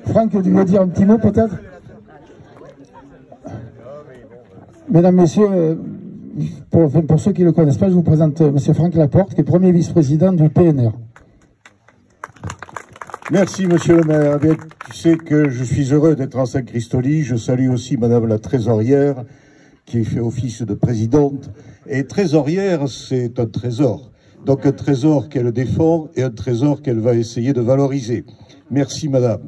Franck, tu veux dire un petit mot peut-être? Mesdames, Messieurs, pour ceux qui ne le connaissent pas, je vous présente M. Franck Laporte, qui est premier vice-président du PNR. Merci, monsieur le maire. Eh bien, tu sais que je suis heureux d'être en Saint-Christoli. Je salue aussi madame la trésorière, qui fait office de présidente. Et trésorière, c'est un trésor. Donc un trésor qu'elle défend et un trésor qu'elle va essayer de valoriser. Merci, madame.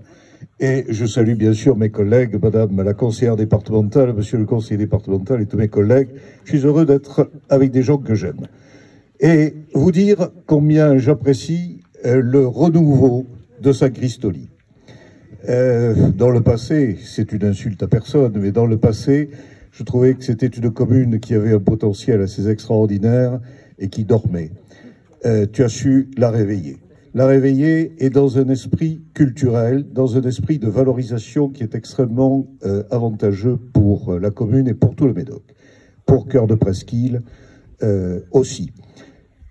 Et je salue bien sûr mes collègues, madame la conseillère départementale, monsieur le conseiller départemental et tous mes collègues. Je suis heureux d'être avec des gens que j'aime. Et vous dire combien j'apprécie le renouveau de Saint-Christoli. Dans le passé, c'est une insulte à personne, mais dans le passé, je trouvais que c'était une commune qui avait un potentiel assez extraordinaire et qui dormait. Tu as su la réveiller. La réveiller est dans un esprit culturel, dans un esprit de valorisation qui est extrêmement avantageux pour la commune et pour tout le Médoc, pour Cœur de Presqu'île aussi.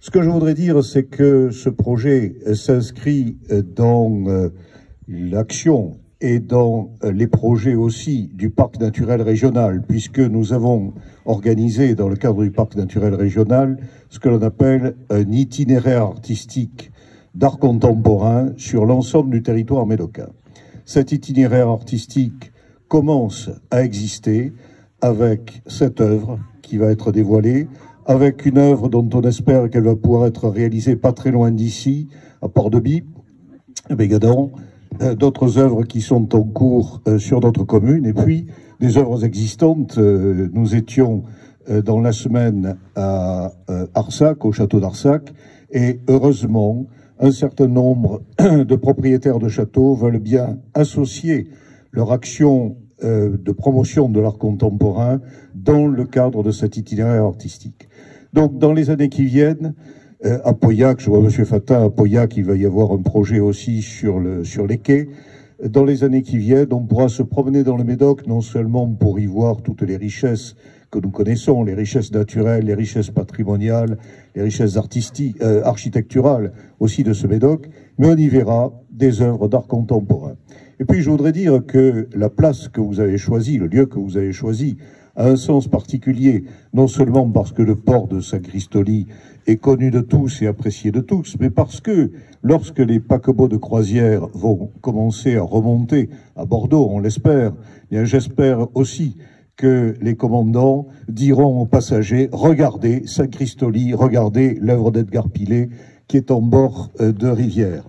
Ce que je voudrais dire, c'est que ce projet s'inscrit dans l'action et dans les projets aussi du parc naturel régional, puisque nous avons organisé dans le cadre du parc naturel régional ce que l'on appelle un itinéraire artistique d'art contemporain sur l'ensemble du territoire médocain. Cet itinéraire artistique commence à exister avec cette œuvre qui va être dévoilée, avec une œuvre dont on espère qu'elle va pouvoir être réalisée pas très loin d'ici, à Port-de-Bie, à Bégadon, d'autres œuvres qui sont en cours sur d'autres communes, et puis des œuvres existantes. Nous étions dans la semaine à Arsac, au château d'Arsac, et heureusement, un certain nombre de propriétaires de châteaux veulent bien associer leur action de promotion de l'art contemporain dans le cadre de cet itinéraire artistique. Donc, dans les années qui viennent, à Pauillac, je vois M. Fatin, à Pauillac, il va y avoir un projet aussi sur les quais. Dans les années qui viennent, on pourra se promener dans le Médoc, non seulement pour y voir toutes les richesses que nous connaissons, les richesses naturelles, les richesses patrimoniales, les richesses architecturales aussi de ce Médoc, mais on y verra des œuvres d'art contemporain. Et puis je voudrais dire que la place que vous avez choisie, le lieu que vous avez choisi, a un sens particulier, non seulement parce que le port de Saint-Christoli est connu de tous et apprécié de tous, mais parce que lorsque les paquebots de croisière vont commencer à remonter à Bordeaux, on l'espère, bien j'espère aussi que les commandants diront aux passagers « Regardez Saint-Christoli, regardez l'œuvre d'Edgar Pillet qui est en bord de rivière ».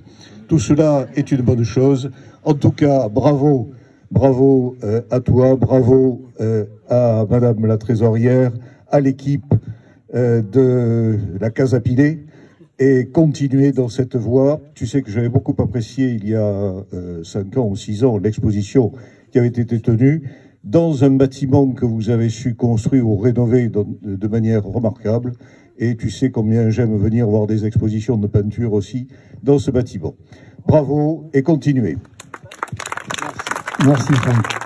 Tout cela est une bonne chose. En tout cas, bravo, bravo à toi, bravo à madame la trésorière, à l'équipe de la Casa Pillet, et continuez dans cette voie. Tu sais que j'avais beaucoup apprécié il y a 5 ans ou 6 ans l'exposition qui avait été tenue dans un bâtiment que vous avez su construire ou rénover de manière remarquable. Et tu sais combien j'aime venir voir des expositions de peinture aussi dans ce bâtiment. Bravo et continuez. Merci Franck.